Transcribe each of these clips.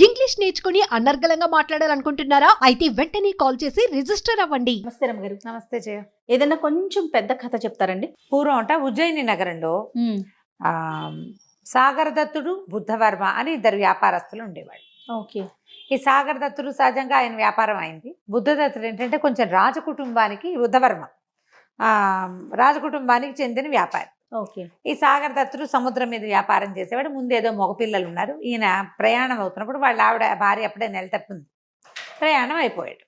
English నేర్చుకుని అనర్గళంగా మాట్లాడాలనుకుంటున్నారా? అయితే వెంటనే కాల్ చేసి రిజిస్టర్ అవ్వండి. నమస్తే రమ్మగారు. నమస్తే జయ. ఏదైనా కొంచెం పెద్ద కథ చెప్తారండి? పూర్వం అంట ఉజ్జయిని నగరంలో ఆ సాగర దత్తుడు బుద్ధవర్మ అని ఇద్దరు వ్యాపారస్తులు ఉండేవాళ్ళు. ఓకే. ఈ సాగర దత్తుడు సహజంగా ఆయన వ్యాపారం అయింది. బుద్ధదత్తుడు ఏంటంటే కొంచెం రాజకుటుంబానికి బుద్ధవర్మ రాజకుటుంబానికి చెందిన వ్యాపారి. ఓకే. ఈ సాగర దత్తుడు సముద్రం మీద వ్యాపారం చేసేవాడు. ముందేదో మగపిల్లలు ఉన్నారు. ఈయన ప్రయాణం అవుతున్నప్పుడు వాళ్ళ ఆవిడ భార్య అప్పుడే నెల తప్పింది. ప్రయాణం అయిపోయాడు.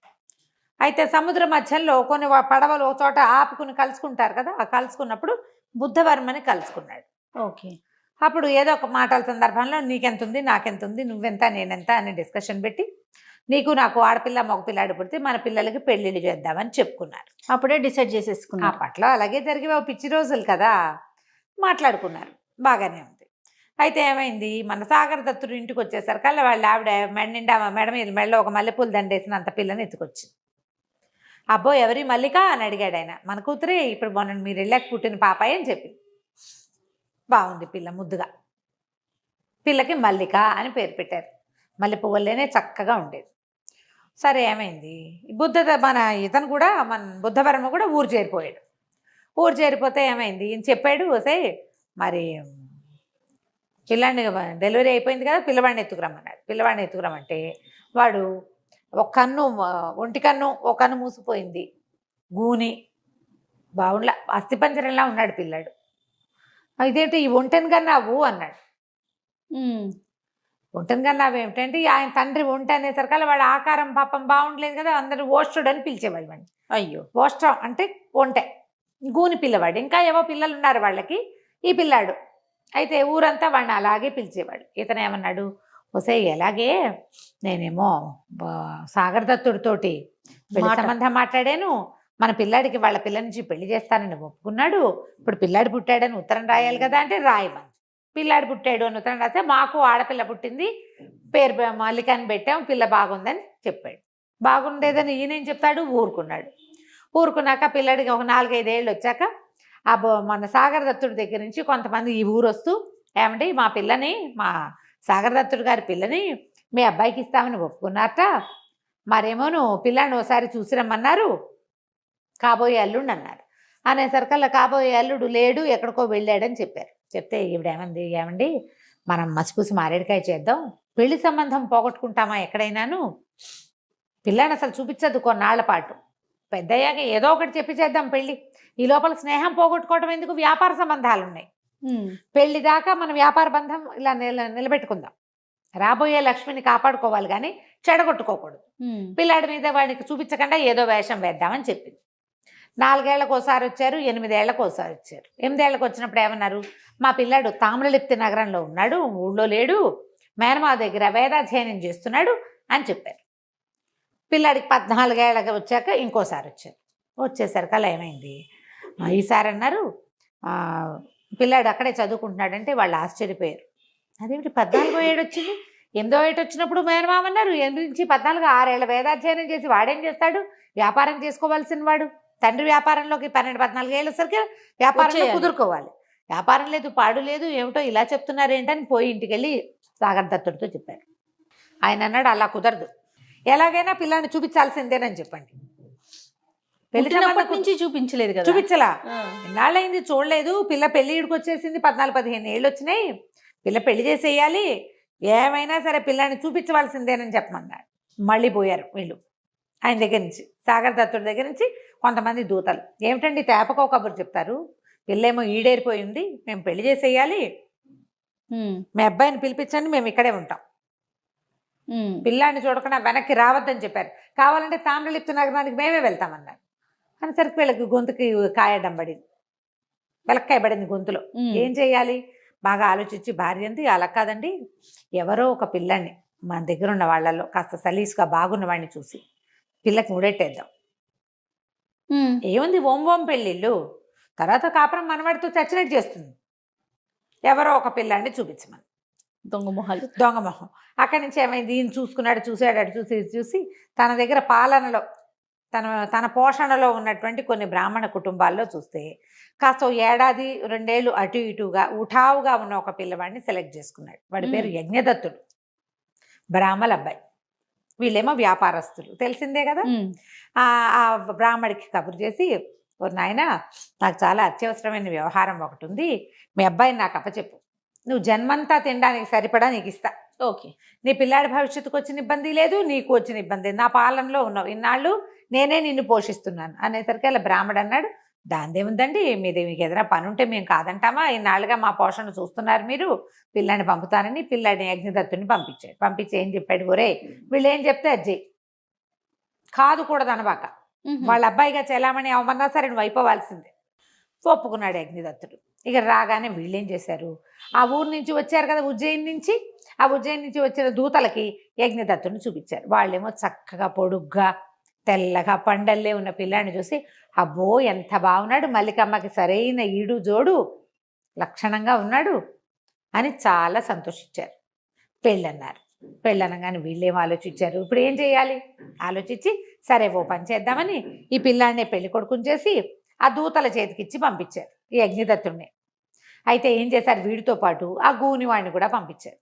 అయితే సముద్ర మధ్యలో కొన్ని పడవలు ఒక చోట ఆపుకుని కలుసుకుంటారు కదా, ఆ కలుసుకున్నప్పుడు బుద్ధవర్మని కలుసుకున్నాడు. ఓకే. అప్పుడు ఏదో ఒక మాటల సందర్భంలో నీకెంత ఉంది నాకెంత ఉంది నువ్వెంత నేనెంత అని డిస్కషన్ పెట్టి నీకు నాకు ఆడపిల్ల మగపిల్లాడు పుడితే మన పిల్లలకి పెళ్ళిళ్ళు చేద్దామని చెప్పుకున్నారు. అప్పుడే డిసైడ్ చేసేసుకున్నా. అప్పట్లో అలాగే జరిగేవి పిచ్చి రోజులు కదా, మాట్లాడుకున్నారు. బాగానే ఉంది. అయితే ఏమైంది, మన సాగర దత్తుడు ఇంటికి వచ్చేసరికల్లా వాళ్ళ ఆవిడ మెడ మీద మెడలో ఒక మల్లెపూలు దండేసినంత పిల్లని ఎత్తుకొచ్చింది. అబ్బో ఎవరి మల్లిక అని అడిగాడు ఆయన. మన కూతురే, ఇప్పుడు మొన్న మీరు వెళ్ళాక పుట్టిన పాపాయి అని చెప్పింది. బాగుంది పిల్ల, ముద్దుగా. పిల్లకి మల్లిక అని పేరు పెట్టారు. మల్లె పువ్వులేనే చక్కగా ఉండేది. సరే ఏమైంది, ఇతను కూడా మన బుద్ధవర్మ కూడా ఊరు చేరిపోయాడు. ఊరు చేరిపోతే ఏమైంది, ఈయన చెప్పాడు వసే మరి పిల్లాడిని డెలివరీ అయిపోయింది కదా, పిల్లవాడిని ఎత్తుకురమ్మన్నాడు. పిల్లవాడిని ఎత్తుకురమ్మంటే వాడు ఒంటి కన్ను ఒక కన్ను మూసిపోయింది, గూని బావుండ్లా అస్థిపంజరంలా ఉన్నాడు పిల్లాడు. ఇదేంటి ఈ ఒంటెని కన్నావు అన్నాడు. ఒంటెని కన్నావు ఏమిటంటే ఆయన తండ్రి ఒంటె అనేసరికల్లా వాడు ఆకారం పాపం బాగుండలేదు కదా, అందరూ ఓష్టుడు అని పిలిచేవాళ్ళు వాడిని. అయ్యో. ఓష్టం అంటే ఒంటె, గూని పిల్లవాడు. ఇంకా ఏవో పిల్లలు ఉన్నారు వాళ్ళకి, ఈ పిల్లాడు. అయితే ఊరంతా వాడిని అలాగే పిలిచేవాడు. ఇతను ఏమన్నాడు, వసే ఎలాగే నేనేమో సాగర దత్తుడితోటి పెళ్లి సంబంధం మాట్లాడాను, మన పిల్లాడికి వాళ్ళ పిల్ల నుంచి పెళ్లి చేస్తానని ఒప్పుకున్నాడు. ఇప్పుడు పిల్లాడు పుట్టాడని ఉత్తరం రాయాలి కదా అంటే రాయమని. పిల్లాడు పుట్టాడు అని ఉత్తరం రాస్తే మాకు ఆడపిల్ల పుట్టింది, పేరు మల్లికని పెట్టాం, పిల్ల బాగుందని చెప్పాడు. బాగుండేదని ఈయనేం చెప్తాడు, ఊరుకున్నాడు. ఊరుకున్నాక పిల్లాడికి ఒక 4-5 ఏళ్ళు వచ్చాక మన సాగర దత్తుడి దగ్గర నుంచి కొంతమంది ఈ ఊరు వస్తూ ఏమంటే మా పిల్లని, మా సాగర దత్తుడి గారి పిల్లని మీ అబ్బాయికి ఇస్తామని ఒప్పుకున్నారట, మరేమోను పిల్లాడిని ఒకసారి చూసిరమ్మన్నారు, కాబోయే అల్లుడు అన్నారు. అనేసరికల్లా కాబోయే అల్లుడు లేడు, ఎక్కడికో వెళ్ళాడని చెప్పారు. చెప్తే ఏమండి మనం మసిపూసి మారేడుకాయ చేద్దాం, పెళ్లి సంబంధం పోగొట్టుకుంటామా ఎక్కడైనాను, పిల్లాడిని అసలు చూపించద్దు కొన్నాళ్ల పాటు, పెద్దయ్యాక ఏదో ఒకటి చెప్పి చేద్దాం పెళ్ళి, ఈ లోపల స్నేహం పోగొట్టుకోవడం ఎందుకు, వ్యాపార సంబంధాలు ఉన్నాయి, పెళ్లి దాకా మన వ్యాపార బంధం ఇలా నిలబెట్టుకుందాం, రాబోయే లక్ష్మిని కాపాడుకోవాలి కానీ చెడగొట్టుకోకూడదు, పిల్లాడి మీద వాడికి చూపించకుండా ఏదో వేషం వేద్దామని చెప్పింది. 4 ఏళ్లకు ఒకసారి వచ్చారు, 8 ఏళ్లకు ఒకసారి వచ్చారు. 8 ఏళ్లకు వచ్చినప్పుడు ఏమన్నారు, మా పిల్లాడు తామ్రలిప్తి నగరంలో ఉన్నాడు, ఊళ్ళో లేడు, మేనమా దగ్గర వేదాధ్యయనం చేస్తున్నాడు అని చెప్పారు. పిల్లాడికి 14 ఏళ్ళకి వచ్చాక ఇంకోసారి వచ్చారు. వచ్చేసరికి అలా ఏమైంది, ఈసారి అన్నారు పిల్లాడు అక్కడే చదువుకుంటున్నాడంటే వాళ్ళు ఆశ్చర్యపోయారు. అదేమిటి 14వ ఏడు వచ్చింది, 8వ ఏడు వచ్చినప్పుడు మేనమామన్నారు, 8 నుంచి 14 6 ఏళ్ళ వేదాధ్యయనం చేసి వాడేం చేస్తాడు, వ్యాపారం చేసుకోవాల్సిన వాడు, తండ్రి వ్యాపారంలోకి 12-14 ఏళ్ళ సరికి వ్యాపారంలో కుదురుకోవాలి, వ్యాపారం లేదు పాడు లేదు, ఏమిటో ఇలా చెప్తున్నారు ఏంటని పోయి ఇంటికి వెళ్ళి సాగర దత్తుడితో చెప్పారు. ఆయన అన్నాడు అలా కుదరదు, ఎలాగైనా పిల్లాన్ని చూపించాల్సిందేనని చెప్పండి. పెళ్లి నుంచి చూపించలేదు కదా, చూపించలా, ఎన్నాళ్ళైంది చూడలేదు, పిల్ల పెళ్ళిడికి వచ్చేసింది, 14-15 ఏళ్ళు వచ్చినాయి, పిల్ల పెళ్లి చేసేయాలి, ఏమైనా సరే పిల్లాన్ని చూపించవలసిందేనని చెప్పమన్నారు. మళ్ళీ పోయారు వీళ్ళు ఆయన దగ్గర నుంచి, సాగర దత్తుడి దగ్గర నుంచి కొంతమంది దూతలు. ఏమిటండి తేపకో కబురు చెప్తారు, పిల్లేమో ఈడేరిపోయింది, మేము పెళ్లి చేసేయాలి, మీ అబ్బాయిని పిలిపించండి, మేము ఇక్కడే ఉంటాం, పిల్లాన్ని చూడకుండా వెనక్కి రావద్దని చెప్పారు, కావాలంటే తామ్రలిప్తి నగరానికి మేమే వెళ్తామన్నారు. అనేసరికి వీళ్ళకి గొంతుకి కాయడం పడింది, వెలక్కాయ పడింది గొంతులో. ఏం చేయాలి బాగా ఆలోచించి భార్య అంది, అలా కాదండి ఎవరో ఒక పిల్లాన్ని మన దగ్గర ఉన్న వాళ్ళల్లో కాస్త సలీసుగా బాగున్న వాడిని చూసి పిల్లకి ముడెట్టేద్దాం, ఏముంది ఓం పెళ్ళిళ్ళు, తర్వాత కాపురం మనవాడితో చచ్చినట్టు చేస్తుంది, ఎవరో ఒక పిల్లాన్ని చూపించమని. దొంగ మొహం. అక్కడి నుంచి ఏమైంది, ఈయన చూసాడు చూసి తన దగ్గర పాలనలో తన పోషణలో ఉన్నటువంటి కొన్ని బ్రాహ్మణ కుటుంబాల్లో చూస్తే కాస్త 1-2 ఏళ్ళు అటు ఇటుగా ఉఠావుగా ఉన్న ఒక పిల్లవాడిని సెలెక్ట్ చేసుకున్నాడు. వాడి పేరు యజ్ఞదత్తుడు. బ్రాహ్మల అబ్బాయి. వీళ్ళేమో వ్యాపారస్తులు, తెలిసిందే కదా. ఆ బ్రాహ్మడికి కబురు చేసి, ఓ నాయన, నాకు చాలా అత్యవసరమైన వ్యవహారం ఒకటి ఉంది, మీ అబ్బాయిని నాకు అప్పచెప్పు, నువ్వు జన్మంతా తినడానికి సరిపడా నీకు ఇస్తా. ఓకే. నీ పిల్లాడి భవిష్యత్తుకు వచ్చిన ఇబ్బంది లేదు, నీకు వచ్చిన ఇబ్బంది లేదు, నా పాలనలో ఉన్నావు, ఇన్నాళ్ళు నేనే నిన్ను పోషిస్తున్నాను అనేసరికి అలా బ్రాహ్మడు అన్నాడు, దాందేముందండి, మీకు ఏదైనా పని ఉంటే మేము కాదంటామా, ఇన్నాళ్ళుగా మా పోషణ చూస్తున్నారు మీరు, పిల్లాడిని పంపుతానని పిల్లాడిని అగ్నిదత్తుని పంపించాడు. పంపించి ఏం చెప్పాడు, ఒరే వీళ్ళు ఏం చెప్తే అజ్జయ్, కాదు కూడదు అనబాక, వాళ్ళ అబ్బాయిగా చెలామణి అవమన్నా సరే నువ్వు అయిపోవాల్సిందే. ఒప్పుకున్నాడు అగ్నిదత్తుడు. ఇక రాగానే వీళ్ళేం చేశారు, ఆ ఊరు నుంచి వచ్చారు కదా ఉజ్జయిని నుంచి, ఆ ఉజ్జయిని నుంచి వచ్చిన దూతలకి అగ్నిదత్తుని చూపించారు. వాళ్ళేమో చక్కగా పొడుగ్గా తెల్లగా పండల్లే ఉన్న పిల్లాడిని చూసి, అబ్బో ఎంత బాగున్నాడు, మల్లికమ్మకి సరైన ఈడు జోడు, లక్షణంగా ఉన్నాడు అని చాలా సంతోషించారు. పెళ్ళన్నారు. పెళ్ళనగానే వీళ్ళేం ఆలోచించారు, ఇప్పుడు ఏం చేయాలి ఆలోచించి, సరే ఓ పని చేద్దామని ఈ పిల్లాడినే పెళ్లి కొడుకుని చేసి ఆ దూతల చేతికిచ్చి పంపించారు ఈ అగ్నిదత్తుడిని. అయితే ఏం చేశారు, వీడితో పాటు ఆ గూనివాడిని కూడా పంపించారు,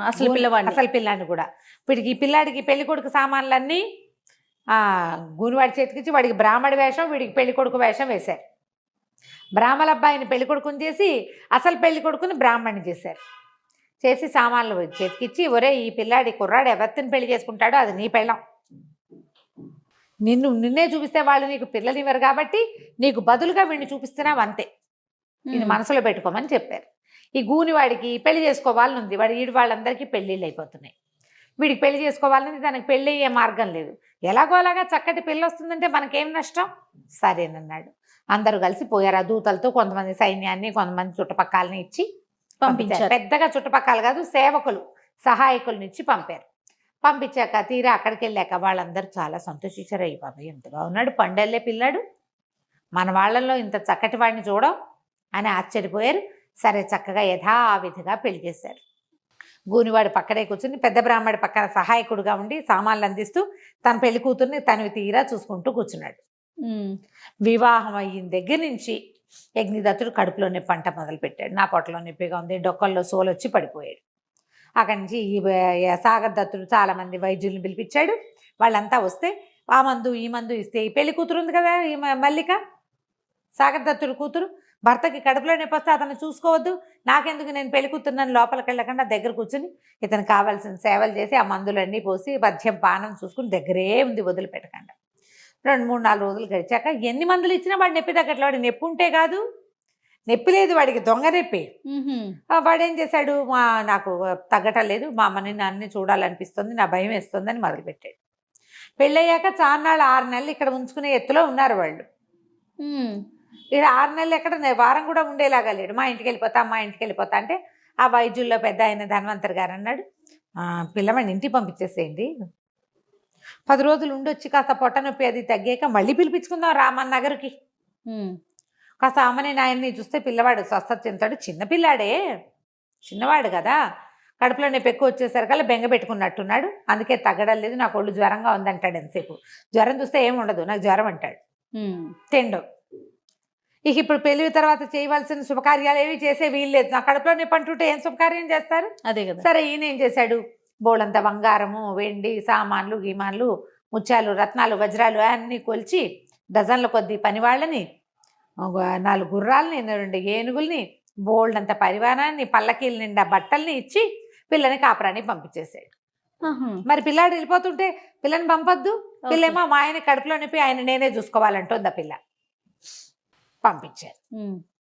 అసలు పిల్లాడిని కూడా. వీడికి ఈ పిల్లాడికి పెళ్లి కొడుకు సామాన్లన్నీ గూనివాడి చేతికిచ్చి వాడికి బ్రాహ్మడి వేషం, వీడికి పెళ్లి కొడుకు వేషం వేశారు. బ్రాహ్మణ అబ్బాయిని పెళ్లి కొడుకుని చేసి అసలు పెళ్లి కొడుకుని బ్రాహ్మణ్ణి చేశారు. చేసి సామాన్లు చేతికిచ్చి, ఒరే ఈ పిల్లాడి కుర్రాడు ఎవరిని పెళ్లి చేసుకుంటాడో అది నీ పెళ్ళం, నిన్నే చూపిస్తే వాళ్ళు నీకు పిల్లలు ఇవ్వరు కాబట్టి నీకు బదులుగా వీడిని చూపిస్తున్నావు అంతే, ఇది మనసులో పెట్టుకోమని చెప్పారు. ఈ గూనివాడికి పెళ్లి చేసుకోవాలని ఉంది, ఈడు వాళ్ళందరికీ పెళ్ళిళ్ళు అయిపోతున్నాయి, వీడికి పెళ్లి చేసుకోవాలని, దానికి పెళ్ళి అయ్యే మార్గం లేదు, ఎలాగోలాగా చక్కటి పెళ్ళి వస్తుందంటే మనకేం నష్టం, సరేనన్నాడు. అందరూ కలిసి పోయారు. ఆ దూతలతో కొంతమంది సైన్యాన్ని కొంతమంది చుట్టుపక్కలని ఇచ్చి పంపించారు. పెద్దగా చుట్టుపక్కల కాదు, సేవకులు సహాయకులను ఇచ్చి పంపారు. పంపించాక తీరా అక్కడికి వెళ్ళాక వాళ్ళందరూ చాలా సంతోషించారు. అయ్యి బాబాయ్ ఎంత బాగున్నాడు, పండల్లే పిల్లాడు, మన వాళ్ళల్లో ఇంత చక్కటి వాడిని చూడం అని ఆశ్చర్యపోయారు. సరే చక్కగా యథావిధిగా పెళ్లి చేశారు. గూనివాడు పక్కనే కూర్చుని పెద్ద బ్రాహ్మడి పక్కన సహాయకుడుగా ఉండి సామాన్లు అందిస్తూ తన పెళ్లి కూతుర్ని తనవి తీరా చూసుకుంటూ కూర్చున్నాడు. వివాహం అయిన దగ్గర నుంచి అగ్నిదత్తుడు కడుపులో నొప్పి పంట మొదలు పెట్టాడు. నా పొట్టలో నొప్పిగా ఉంది, డొక్కల్లో సోలొచ్చి పడిపోయాడు. అక్కడి నుంచి ఈ సాగర్ దత్తుడు చాలామంది వైద్యుల్ని పిలిపించాడు. వాళ్ళంతా వస్తే ఆ మందు ఈ మందు ఇస్తే, ఈ పెళ్లి కూతురు ఉంది కదా ఈ మల్లిక, సాగర్ దత్తుడు కూతురు, భర్తకి కడుపులో నొప్పి వస్తే అతను చూసుకోవద్దు, నాకెందుకు, నేను పెళ్లి కూతురునని లోపలికి వెళ్ళకుండా దగ్గర కూర్చుని ఇతను కావాల్సిన సేవలు చేసి ఆ మందులన్నీ పోసి మద్యం పానం చూసుకుని దగ్గరే ఉంది, వదిలిపెట్టకుండా. 2-3-4 రోజులు గడిచాక ఎన్ని మందులు ఇచ్చినా వాడు నొప్పి తగ్గట్లే. వాడికి నొప్పి ఉంటే కాదు, నొప్పి లేదు వాడికి, దొంగ నొప్పి. వాడేం చేశాడు, నాకు తగ్గటం లేదు, మా అమ్మని నాన్ని చూడాలనిపిస్తుంది, నా భయం వేస్తుందని మొదలుపెట్టాడు. పెళ్ళయ్యాక చాన్నాళ్ళు 6 నెలలు ఇక్కడ ఉంచుకునే ఎత్తులో ఉన్నారు వాళ్ళు. ఇక్కడ 6 నెలలు ఎక్కడ, వారం కూడా ఉండేలాగా లేడు. మా ఇంటికి వెళ్ళిపోతా అంటే ఆ వైద్యుల్లో పెద్ద ఆయన ధన్వంతరి గారు అన్నాడు, పిల్లవాడిని ఇంటికి పంపించేసేయండి, 10 రోజులు ఉండొచ్చి కాస్త పొట్ట నొప్పి అది తగ్గాక మళ్ళీ పిలిపించుకుందాం రామన్ నగర్కి, కాస్త అమ్మని నాయన్ని చూస్తే పిల్లవాడు స్వస్థత చెందుతాడు, చిన్నపిల్లాడే, చిన్నవాడు కదా, కడుపులో నొప్పి ఎక్కువ వచ్చేసరికల్లా బెంగ పెట్టుకున్నట్టున్నాడు, అందుకే తగ్గడం లేదు, నాకు ఒళ్ళు జ్వరంగా ఉందంటాడు. ఎంతసేపు జ్వరం చూస్తే ఏమి ఉండదు, నాకు జ్వరం అంటాడు, తిండు. ఇక ఇప్పుడు పెళ్లి తర్వాత చేయవలసిన శుభకార్యాలు ఏవి చేసే వీల్లేదు, నా కడుపులో నొప్పి అంటుంటే ఏం శుభకార్యం చేస్తారు, అదే కదా. సరే ఈయన ఏం చేశాడు, బోళంత బంగారము వెండి సామాన్లు గీమాన్లు ముత్యాలు రత్నాలు వజ్రాలు అన్నీ కొలిచి డజన్ల కొద్ది పనివాళ్ళని, 4 గుర్రాలని, 2 ఏనుగుల్ని, బోల్డంత పరివారాన్ని, పల్లకీల నిండా బట్టల్ని ఇచ్చి పిల్లని కాపురాన్ని పంపించేశాడు. మరి పిల్లాడు వెళ్ళిపోతుంటే పిల్లని పంపొద్దు, పిల్లేమో మా ఆయన కడుపులో నొప్పి ఆయన నేనే చూసుకోవాలంటుంది ఆ పిల్ల. పంపించారు.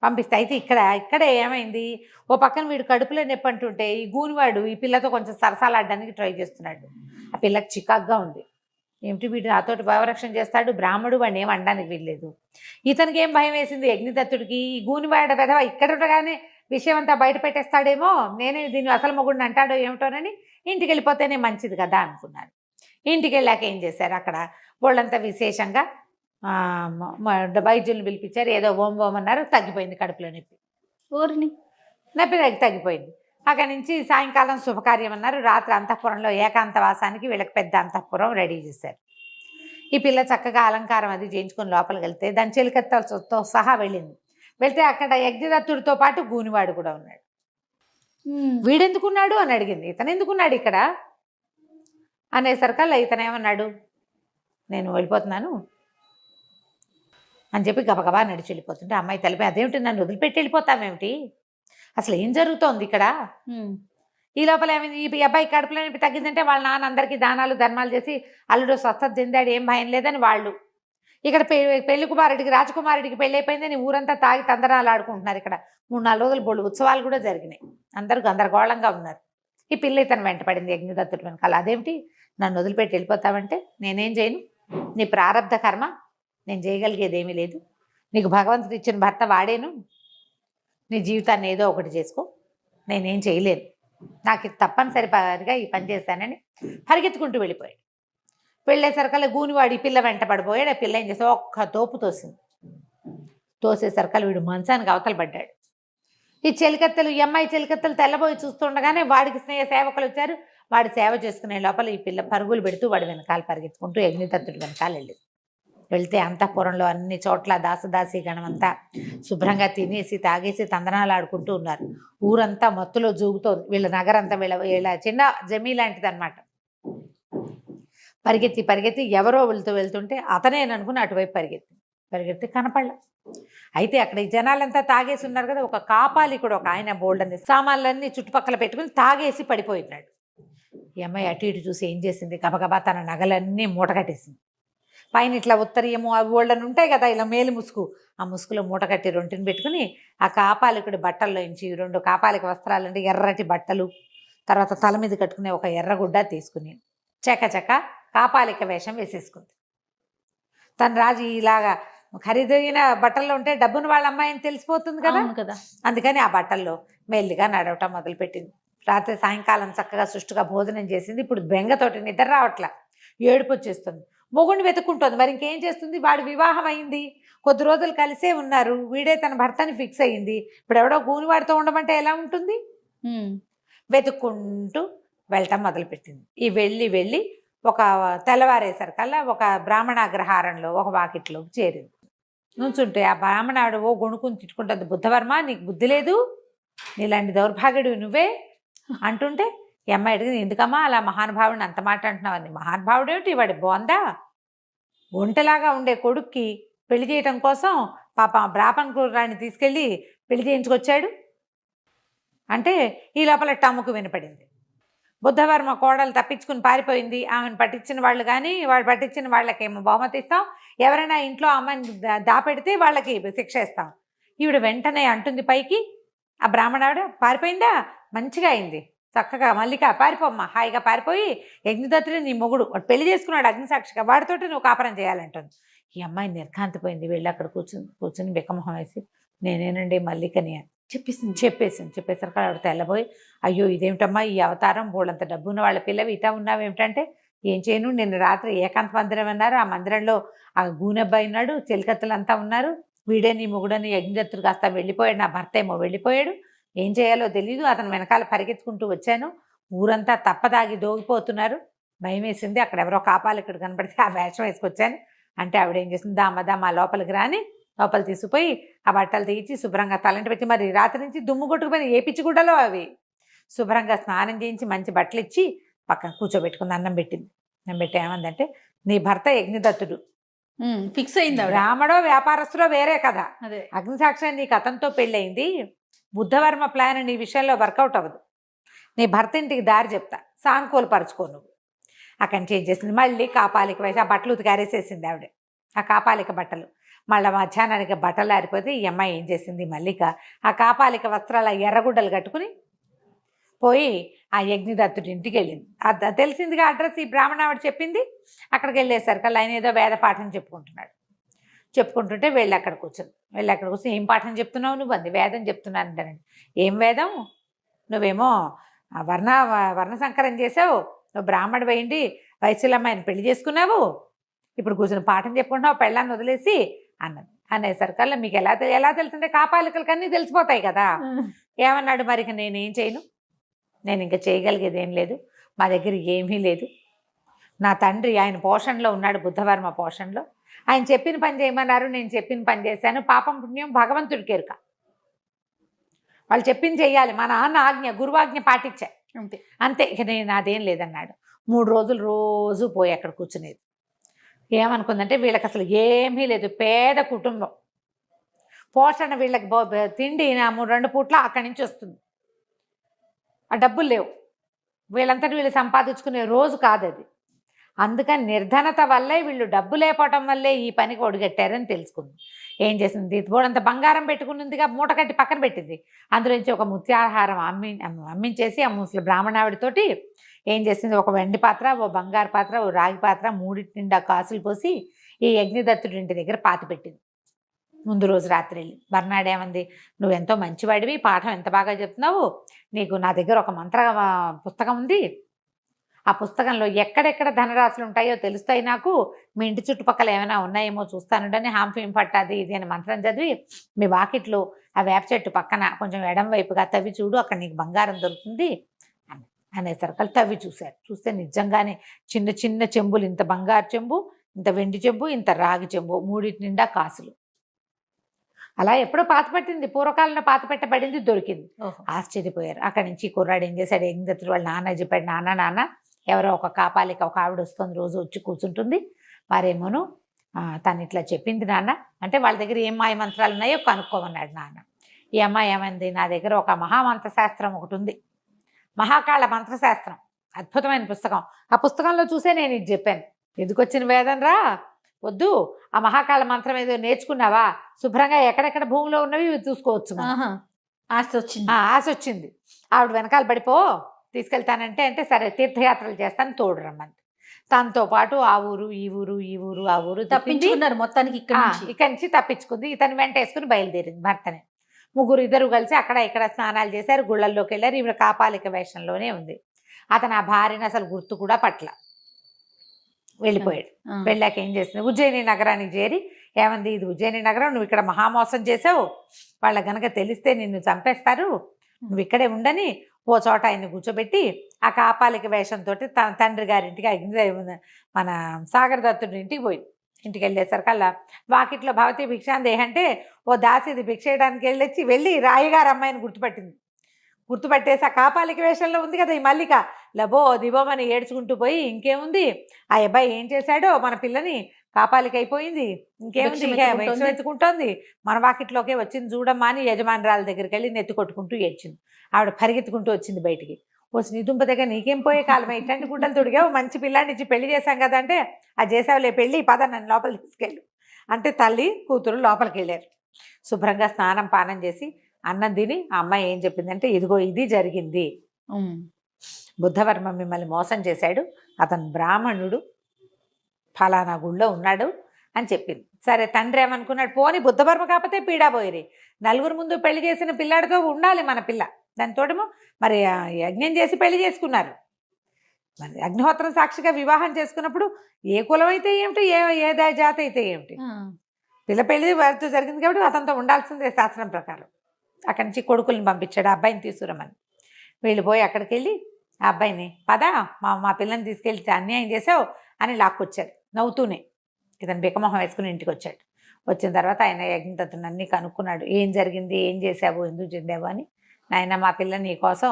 పంపిస్తే అయితే ఇక్కడే ఏమైంది, ఓ పక్కన వీడు కడుపులో నొప్పి అంటుంటే ఈ గూనివాడు ఈ పిల్లతో కొంచెం సరసాలాడడానికి ట్రై చేస్తున్నాడు. ఆ పిల్లకి చికాగ్గా ఉంది, ఏమిటి వీడు నాతోటి భావరక్షణ చేస్తాడు, బ్రాహ్మడు వాడిని ఏం అనడానికి వీల్లేదు. ఇతనికి ఏం భయం వేసింది అగ్నిదత్తుడికి, ఈ గూనివాడ వెధవ ఇక్కడ ఉండగానే విషయం అంతా బయట పెట్టేస్తాడేమో, నేనే దీన్ని అసలు మొగుడిని అంటాడో ఏమిటోనని ఇంటికి వెళ్ళిపోతేనే మంచిది కదా అనుకున్నాను. ఇంటికి వెళ్ళాక ఏం చేశారు, అక్కడ వాళ్ళంతా విశేషంగా వైద్యులను పిలిపించారు, ఏదో ఓం అన్నారు, తగ్గిపోయింది కడుపులో నొప్పి, నొప్పి తగ్గిపోయింది. అక్కడి నుంచి సాయంకాలం శుభకార్యం అన్నారు, రాత్రి అంతఃపురంలో ఏకాంతవాసానికి వీళ్ళకి పెద్ద అంతఃపురం రెడీ చేశారు. ఈ పిల్ల చక్కగా అలంకారం అది చేయించుకొని లోపలికి వెళ్తే దాని చెలికత్తలతో సహా వెళ్ళింది. వెళ్తే అక్కడ అగ్నిదత్తుడితో పాటు గూనివాడు కూడా ఉన్నాడు. వీడెందుకున్నాడు అని అడిగింది. ఇతను ఎందుకున్నాడు ఇక్కడ, అనేసరికల్లా ఇతను ఏమన్నాడు, నేను వెళ్ళిపోతున్నాను అని చెప్పి గబగబా నడిచి వెళ్ళిపోతుంటే అమ్మాయి తలిపి, అదేమిటి నన్ను వదిలిపెట్టి వెళ్ళిపోతామేమిటి, అసలు ఏం జరుగుతోంది ఇక్కడ. ఈ లోపల ఏమైంది, ఈ అబ్బాయి కడుపులో నొప్పి తగ్గిందంటే వాళ్ళ నాన్న అందరికీ దానాలు ధర్మాలు చేసి అల్లుడు స్వస్థత చెందాడు, ఏం భయం లేదని వాళ్ళు. ఇక్కడ పెళ్లి కుమారుడికి రాజకుమారుడికి పెళ్ళి అయిపోయిందని ఊరంతా తాగి తందనాలు ఆడుకుంటున్నారు. ఇక్కడ 3-4 రోజులు బోళ్ళు ఉత్సవాలు కూడా జరిగినాయి. అందరూ గందరగోళంగా ఉన్నారు. ఈ పిల్ల ఇతను వెంట పడింది యజ్ఞదత్తుడి వెనకాల. అదేమిటి నన్ను వదిలిపెట్టి వెళ్ళిపోతావంటే, నేనేం చేయను, నీ ప్రారంధ కర్మ, నేను చేయగలిగేది ఏమీ లేదు, నీకు భగవంతుడు ఇచ్చిన భర్త వాడేను, నీ జీవితాన్ని ఏదో ఒకటి చేసుకో, నేనేం చేయలేను, నాకు ఇది తప్పనిసరిగా ఈ పని చేశానని పరిగెత్తుకుంటూ వెళ్ళిపోయాడు. వెళ్ళేసరికల్లా గూనివాడు ఈ పిల్ల వెంట పడిపోయాడు. ఆ పిల్ల ఏం చేస్తే ఒక్క తోపు తోసింది. తోసేసరికల్లా వీడు మంచానికి అవతల పడ్డాడు. ఈ చెలికత్తెలు, ఈ అమ్మాయి చెలికత్తెలు తెల్లబోయి చూస్తుండగానే వాడికి స్నేహ సేవకులు వచ్చారు. వాడి సేవ చేసుకునే లోపల ఈ పిల్ల పరుగులు పెడుతూ వాడి వెనకాల పరిగెత్తుకుంటూ యజ్ఞదత్తుడి వెనకాల వెళ్ళింది. వెళ్తే అంతఃపురంలో అన్ని చోట్ల దాసదాసి గణమంతా శుభ్రంగా తినేసి తాగేసి తందనాలు ఆడుకుంటూ ఉన్నారు. ఊరంతా మత్తులో జూగుతోంది. వీళ్ళ నగరంతా వీళ్ళ చిన్న జమీ లాంటిది అనమాట. పరిగెత్తి పరిగెత్తి ఎవరో వెళ్తుంటే అతనేననుకుని అటువైపు పరిగెత్తి కనపడలే. అయితే అక్కడ ఈ జనాలంతా తాగేసి ఉన్నారు కదా. ఒక కాపాలి కూడా, ఒక ఆయన బోల్డన్ని సామాన్లన్నీ చుట్టుపక్కల పెట్టుకుని తాగేసి పడిపోయినాడు. ఈ అమ్మాయి అటు ఇటు చూసి ఏం చేసింది, గబగబా తన నగలన్నీ మూట కట్టేసింది. పైన ఇట్లా ఉత్తరీయము అవి ఓళ్ళని ఉంటాయి కదా, ఇలా మేలు ముసుగు, ఆ ముసుగులో మూట కట్టి రొంటిని పెట్టుకుని ఆ కాపాలికుడి బట్టల్లో నుంచి 2 కాపాలిక వస్త్రాలు అంటే ఎర్రటి బట్టలు, తర్వాత తల మీద కట్టుకునే ఒక ఎర్రగుడ్డ తీసుకుని చకచక కాపాలిక వేషం వేసేసుకుంది. తన రాజు ఇలాగా ఖరీదైన బట్టల్లో ఉంటే డబ్బును వాళ్ళ అమ్మాయిని తెలిసిపోతుంది కదా. అందుకని ఆ బట్టల్లో మెల్లిగా నడవటం మొదలుపెట్టింది. రాత్రి సాయంకాలం చక్కగా సుష్టుగా భోజనం చేసింది. ఇప్పుడు బెంగతోటి నిద్ర రావట్లా, ఏడుపు వచ్చేస్తుంది. మొగుడిని వెతుక్కుంటుంది. మరి ఇంకేం చేస్తుంది, వాడు వివాహం అయింది, కొద్ది రోజులు కలిసే ఉన్నారు, వీడే తన భర్తని ఫిక్స్ అయ్యింది. ఇప్పుడు ఎవడో గూనివాడితో ఉండమంటే ఎలా ఉంటుంది. వెతుక్కుంటూ వెళ్ళటం మొదలుపెట్టింది. ఈ వెళ్ళి ఒక తెల్లవారేసరికల్లా ఒక బ్రాహ్మణాగ్రహారంలో ఒక వాకిట్లోకి చేరింది. నుంచుంటే ఆ బ్రాహ్మణాడు ఓ గొణుకుని తిట్టుకుంటుంది, బుద్ధవర్మ నీకు బుద్ధి లేదు, నీలాంటి దౌర్భాగ్యుడు నువ్వే అంటుంటే ఈ అమ్మాయి అడిగింది, ఎందుకమ్మా అలా మహానుభావుడిని అంత మాట అంటున్నావని. మహానుభావుడు ఏమిటి, వాడి బోందా, ఒంటలాగా ఉండే కొడుక్కి పెళ్లి చేయటం కోసం పాప బ్రాహ్మణ కుర్రాన్ని తీసుకెళ్ళి పెళ్లి చేయించుకొచ్చాడు అంటే ఈ లోపల టమ్ముకు వినపడింది. బుద్ధవర్మ కోడలు తప్పించుకుని పారిపోయింది, ఆమెను పట్టించిన వాళ్ళు కానీ వాడు పట్టించిన వాళ్ళకేమో బహుమతి ఇస్తాం, ఎవరైనా ఇంట్లో అమ్మాయిని దాపెడితే వాళ్ళకి శిక్ష ఇస్తాం. ఈవిడ వెంటనే అంటుంది పైకి, ఆ బ్రాహ్మణావిడ పారిపోయిందా, మంచిగా అయింది, చక్కగా మల్లిక పారిపోమ్మా, హాయిగా పారిపోయి యజ్ఞదత్తుడు నీ మొగుడు వాడు పెళ్లి చేసుకున్నాడు అగ్నిసాక్షిగా, వాడితోటి నువ్వు కాపురం చేయాలంటుంది. ఈ అమ్మాయి నిర్ఘాంతపోయింది. వెళ్ళి అక్కడ కూర్చుని బిక్కమొహం వేసి నేనేనండి మల్లికని అని చెప్పేసరికి ఆవిడ తెల్లబోయి, అయ్యో ఇదేమిటమ్మా ఈ అవతారం, బోళ్ళంత డబ్బు ఉన్న వాళ్ళ పిల్లవి ఇటా ఉన్నావేమిటంటే, ఏం చేయను, నిన్న రాత్రి ఏకాంత మందిరం అన్నారు, ఆ మందిరంలో ఆ గూనెబ్బాయి ఉన్నాడు, చెలికత్తలంతా ఉన్నారు, వీడే నీ మొగుడని యజ్ఞదత్తుడు కాస్త వెళ్ళిపోయాడు, నా భర్త ఏమో వెళ్ళిపోయాడు, ఏం చేయాలో తెలీదు, అతను వెనకాల పరిగెత్తుకుంటూ వచ్చాను, ఊరంతా తప్పదాగి దోగిపోతున్నారు, భయం వేసింది, అక్కడ ఎవరో కాపాలికుడు కనపడితే ఆ వేషం వేసుకొచ్చాను అంటే ఆవిడ ఏం చేసింది, దామా లోపలికి రాని లోపల తీసుకుపోయి ఆ బట్టలు తీయించి శుభ్రంగా తలంటి పెట్టి, మరి రాత్రి నుంచి దుమ్ము కొట్టుకుపోయిన ఏ పిచ్చిగుడ్డలో అవి, శుభ్రంగా స్నానం చేయించి మంచి బట్టలు ఇచ్చి పక్కన కూర్చోబెట్టుకుంది, అన్నం పెట్టింది. అన్నం పెట్టి ఏమందంటే, నీ భర్త యజ్ఞదత్తుడు ఫిక్స్ అయింది, రామడో వ్యాపారస్తుడో వేరే కదా, అగ్నిసాక్షి నీకు అతనితో పెళ్ళయింది, బుద్ధవర్మ ప్లాన్ నీ విషయంలో వర్కౌట్ అవ్వదు, నీ భర్త ఇంటికి దారి చెప్తా, సానుకూలపరచుకో నువ్వు. అక్కడి నుంచి ఏం చేసింది, మళ్ళీ కాపాలిక వేసి ఆ బట్టలు ఉతికారేసేసింది ఆవిడ, ఆ కాపాలిక బట్టలు. మళ్ళీ మధ్యాహ్నానికి బట్టలు ఆరిపోతే ఈ అమ్మాయి ఏం చేసింది, మల్లిక ఆ కాపాలిక వస్త్రాల ఎర్రగుడ్డలు కట్టుకుని పోయి ఆ యజ్ఞదత్తుడి ఇంటికి వెళ్ళింది. తెలిసిందిగా అడ్రస్ ఈ బ్రాహ్మణావిడ చెప్పింది. అక్కడికి వెళ్ళేసరికి ఆయన ఏదో వేద పాఠం చెప్పుకుంటుంటే వెళ్ళి అక్కడ కూర్చొని ఏం పాఠం చెప్తున్నావు నువ్వు అంది. వేదం చెప్తున్నాను అంటానండి. ఏం వేదం, నువ్వేమో వర్ణ సంకరం చేసావు, నువ్వు బ్రాహ్మణుడు పోయింది వయసులమ్మాయిని పెళ్లి చేసుకున్నావు, ఇప్పుడు కూర్చొని పాఠం చెప్పుకుంటున్నావు పెళ్ళాన్ని వదిలేసి అన్నది. అనేసరికల్లా మీకు ఎలా తెలుస్తుంటే కాపాలికలకి అన్నీ తెలిసిపోతాయి కదా. ఏమన్నాడు, మరి నేనేం చేయను, నేను ఇంకా చేయగలిగేది ఏం లేదు, మా దగ్గర ఏమీ లేదు, నా తండ్రి ఆయన పోషణలో ఉన్నాడు, బుద్ధవర్మ పోషణలో, ఆయన చెప్పిన పని చేయమన్నారు, నేను చెప్పిన పని చేశాను, పాపం పుణ్యం భగవంతుడికి ఎరుక, వాళ్ళు చెప్పింది చెయ్యాలి, మా నాన్న ఆజ్ఞ గురువాజ్ఞ పాటించా అంతే, ఇక నేను అదేం లేదన్నాడు. 3 రోజులు రోజు పోయి అక్కడ కూర్చునేది. ఏమనుకుందంటే వీళ్ళకి అసలు ఏమీ లేదు, పేద కుటుంబం, పోషణ వీళ్ళకి తిండి 2 పూట్ల అక్కడి నుంచి వస్తుంది, ఆ డబ్బులు లేవు, వీళ్ళంతటి వీళ్ళు సంపాదించుకునే రోజు కాదు అది. అందుకని నిర్ధనత వల్లే, వీళ్ళు డబ్బు లేకపోవటం వల్లే ఈ పనికి ఒడిగట్టారని తెలుసుకుంది. ఏం చేసింది, బోడంత బంగారం పెట్టుకున్నదిగా మూట కట్టి పక్కన పెట్టింది. అందులోంచి ఒక ముత్యాహారం అమ్మించేసి ఆ ముసలి బ్రాహ్మణావిడితోటి ఏం చేసింది, ఒక వెండి పాత్ర, ఓ బంగారు పాత్ర, ఓ రాగి పాత్ర, 3 నిండా కాసులు పోసి ఈ యజ్ఞదత్తుడి ఇంటి దగ్గర పాతి పెట్టింది. ముందు రోజు రాత్రి వెళ్ళి మర్నాడేమంది, నువ్వెంతో మంచివాడివి, పాఠం ఎంత బాగా చెప్తున్నావు, నీకు నా దగ్గర ఒక మంత్ర పుస్తకం ఉంది, ఆ పుస్తకంలో ఎక్కడెక్కడ ధనరాశులు ఉంటాయో తెలుస్తాయి నాకు, మీ ఇంటి చుట్టుపక్కల ఏమైనా ఉన్నాయేమో చూస్తానుండని హాంఫీం పట్టాది ఇది అని మంత్రం చదివి మీ వాకిట్లో ఆ వేప చెట్టు పక్కన కొంచెం ఎడం వైపుగా తవ్వి చూడు, అక్కడ నీకు బంగారం దొరుకుతుంది అనేసరికి తవ్వి చూశారు. చూస్తే నిజంగానే చిన్న చిన్న చెంబులు, ఇంత బంగారు చెంబు, ఇంత వెండి చెంబు, ఇంత రాగి చెంబు, 3 నిండా కాసులు. అలా ఎప్పుడో పాతపెట్టింది, పూర్వకాలంలో పాతపెట్టబడింది దొరికింది. ఆశ్చర్యపోయారు. అక్కడి నుంచి కుర్రాడు ఏం చేశాడు, యజ్ఞదత్తుడు వాళ్ళ నాన్న చెప్పాడు, నాన్న ఎవరో ఒక కాపాలిక ఒక ఆవిడ వస్తుంది, రోజు వచ్చి కూర్చుంటుంది, మరేమోను తను ఇట్లా చెప్పింది నాన్న అంటే, వాళ్ళ దగ్గర ఏం మాయ మంత్రాలు ఉన్నాయో కనుక్కోమన్నాడు నాన్న. ఈ అమ్మాయి ఏమైంది, నా దగ్గర ఒక మహామంత్ర శాస్త్రం ఒకటి ఉంది, మహాకాళ మంత్రశాస్త్రం, అద్భుతమైన పుస్తకం, ఆ పుస్తకంలో చూసే నేను ఇది చెప్పాను. ఎందుకొచ్చిన వేదన రా, వద్దు, ఆ మహాకాళ మంత్రం ఏదో నేర్చుకున్నావా, శుభ్రంగా ఎక్కడెక్కడ భూమిలో ఉన్నవి చూసుకోవచ్చు. ఆశ వచ్చింది, ఆశ వచ్చింది, ఆవిడ వెనకాల పడిపో, తీసుకెళ్తానంటే అంటే సరే తీర్థయాత్రలు చేస్తాను తోడు రమ్మంది. తనతో పాటు ఆ ఊరు ఈ ఊరు ఈ ఊరు ఆ ఊరు తప్పించుకున్నారు మొత్తానికి. ఇక్కడి నుంచి తప్పించుకుంది, ఇతను వెంట వేసుకుని బయలుదేరింది భర్తని. ఇద్దరు కలిసి అక్కడ ఇక్కడ స్నానాలు చేశారు, గుళ్ళల్లోకి వెళ్ళారు. ఈవిడ కాపాలిక వేషంలోనే ఉంది. అతను ఆ భార్యను అసలు గుర్తు కూడా పట్ల వెళ్ళిపోయాడు. వెళ్ళాక ఏం చేసింది, ఉజ్జయిని నగరానికి చేరి ఏమంది, ఇది ఉజ్జయిని నగరం, నువ్వు ఇక్కడ మహామోసం చేసావు, వాళ్ళ గనక తెలిస్తే నిన్ను చంపేస్తారు, నువ్వు ఇక్కడే ఉండని ఓ చోట ఆయన్ని కూర్చోబెట్టి ఆ కాపాలిక వేషంతో తన తండ్రి గారింటికి మన సాగర దత్తుడి ఇంటికి పోయింది. ఇంటికి వెళ్ళేసరికల్లా వాకిట్లో భవతి భిక్షాందేహి అంటే ఓ దాసిది భిక్ష వేయడానికి వెళ్ళి రాయిగారు అమ్మాయిని గుర్తుపట్టేసి ఆ కాపాలిక వేషంలో ఉంది కదా ఈ మల్లిక, లబో దిబోమని ఏడ్చుకుంటూ పోయి, ఇంకేముంది ఆ అబ్బాయి ఏం చేశాడో, మన పిల్లని కాపాలిక అయిపోయింది, ఇంకేముంది భిక్ష ఎత్తుకుంటోంది, మన వాకిట్లోకే వచ్చింది చూడమ్మా అని యజమానురాల దగ్గరికి వెళ్ళి నెత్తి కొట్టుకుంటూ ఏడ్చింది. ఆవిడ పరిగెత్తుకుంటూ వచ్చింది బయటికి. వచ్చి నీ దుంప దగ్గర నీకేం పోయే కాలమే, ఇట్లాంటి గుడ్డలు తొడిగావు, మంచి పిల్లాన్ని ఇచ్చి పెళ్లి చేశాం కదా అంటే, ఆ చేసావులే పెళ్ళి, పద నన్ను లోపలికి తీసుకెళ్ళు అంటే తల్లి కూతురు లోపలికి వెళ్ళారు. శుభ్రంగా స్నానం పానం చేసి అన్నం తిని ఆ అమ్మాయి ఏం చెప్పిందంటే, ఇదిగో ఇది జరిగింది, బుద్ధవర్మ మిమ్మల్ని మోసం చేశాడు, అతను బ్రాహ్మణుడు, ఫలానా గుళ్ళో ఉన్నాడు అని చెప్పింది. సరే తండ్రి ఏమనుకున్నాడు, పోని బుద్ధవర్మ కాకపోతే పీడాపోయిరి, 4 ముందు పెళ్లి చేసిన పిల్లాడితో ఉండాలి మన పిల్ల, దానితోటేమో మరి యజ్ఞం చేసి పెళ్లి చేసుకున్నారు, మరి అగ్నిహోత్రం సాక్షిగా వివాహం చేసుకున్నప్పుడు ఏ కులం అయితే ఏమిటి, ఏ జాతి అయితే ఏమిటి, పిల్ల పెళ్లి వారితో జరిగింది కాబట్టి అతనితో ఉండాల్సిందే శాస్త్రం ప్రకారం. అక్కడి నుంచి కొడుకుల్ని పంపించాడు, ఆ అబ్బాయిని తీసుకురమ్మని. వీళ్ళు పోయి అక్కడికి వెళ్ళి ఆ అబ్బాయిని పదా మా పిల్లని తీసుకెళ్ళి అన్యాయం చేసావు అని లాక్కొచ్చారు నవ్వుతూనే. ఇతను బికమొహం వేసుకుని ఇంటికి వచ్చాడు. వచ్చిన తర్వాత ఆయన యజ్ఞదత్తుని అన్నీ కనుక్కున్నాడు, ఏం జరిగింది, ఏం చేసావు, ఎందుకు చెందావు అని. నాయన మా పిల్ల నీ కోసం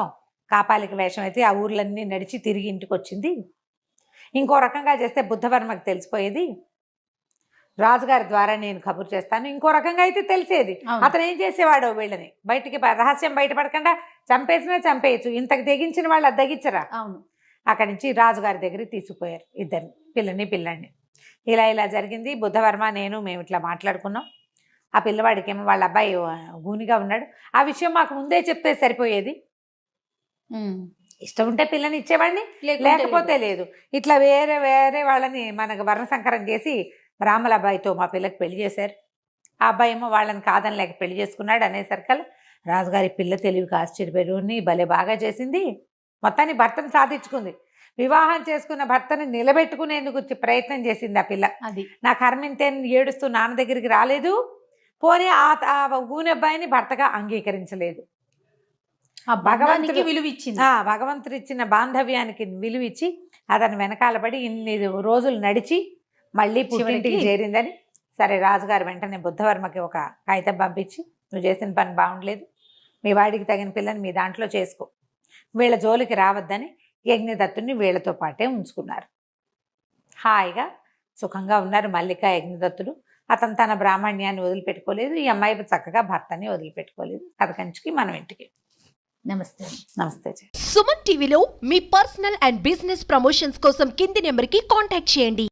కాపాలిక వేషం అయితే ఆ ఊర్లన్నీ నడిచి తిరిగి ఇంటికి వచ్చింది, ఇంకో రకంగా చేస్తే బుద్ధవర్మకు తెలిసిపోయేది, రాజుగారి ద్వారా నేను కబురు చేస్తాను, ఇంకో రకంగా అయితే తెలిసేది, అతను ఏం చేసేవాడో వీళ్ళని బయటికి రహస్యం బయటపడకుండా చంపేసినా చంపేయచ్చు, ఇంతకు తెగించిన వాళ్ళు అది తెగించరా. అవును. అక్కడి నుంచి రాజుగారి దగ్గరికి తీసుకుపోయారు ఇద్దరిని, పిల్లని. ఇలా జరిగింది, బుద్ధవర్మ నేను మేము ఇట్లా మాట్లాడుకున్నాం, ఆ పిల్లవాడికి ఏమో వాళ్ళ అబ్బాయి గూనిగా ఉన్నాడు, ఆ విషయం మాకు ముందే చెప్తే సరిపోయేది, ఇష్టం ఉంటే పిల్లని ఇచ్చేవాడిని, లేకపోతే లేదు. ఇట్లా వేరే వాళ్ళని మనకు వర్ణసంకరం చేసి రాముల అబ్బాయితో మా పిల్లకి పెళ్లి చేశారు. ఆ అబ్బాయి ఏమో వాళ్ళని కాదని లేక పెళ్లి చేసుకున్నాడు అనేసరికల్లా రాజుగారి పిల్ల తెలివికి ఆశ్చర్యపోయి భలే బాగా చేసింది, మొత్తాన్ని భర్తను సాధించుకుంది, వివాహం చేసుకున్న భర్తను నిలబెట్టుకునేందుకు ప్రయత్నం చేసింది ఆ పిల్ల. అది నా కర్మింతే ఏడుస్తూ నాన్న దగ్గరికి రాలేదు, పోనీ ఆ ఊని అబ్బాయిని భర్తగా అంగీకరించలేదు. భగవంతుడికి విలువ ఇచ్చింది, భగవంతుడు ఇచ్చిన బాంధవ్యానికి విలువ ఇచ్చి అతను వెనకాలబడి ఇన్ని రోజులు నడిచి మళ్ళీ పుట్టింటికి చేరిందని. సరే రాజుగారు వెంటనే బుద్ధవర్మకి ఒక కాగితం పంపించి, నువ్వు చేసిన పని బాగుండలేదు, మీ వాడికి తగిన పిల్లని మీ దాంట్లో చేసుకో, వీళ్ళ జోలికి రావద్దని యజ్ఞదత్తుని వీళ్ళతో పాటే ఉంచుకున్నారు. హాయిగా సుఖంగా ఉన్నారు మల్లిక యజ్ఞదత్తుడు. అతను తన బ్రాహ్మణ్యాన్ని వదిలిపెట్టుకోలేదు, ఈ అమ్మాయి చక్కగా భర్తని వదిలిపెట్టుకోలేదు. కథ కంచికి మనం ఇంటికి. నమస్తే. నమస్తే. సుమన్ టీవీలో మీ పర్సనల్ అండ్ బిజినెస్ ప్రమోషన్స్ కోసం కింది నెంబర్కి కాంటాక్ట్ చేయండి.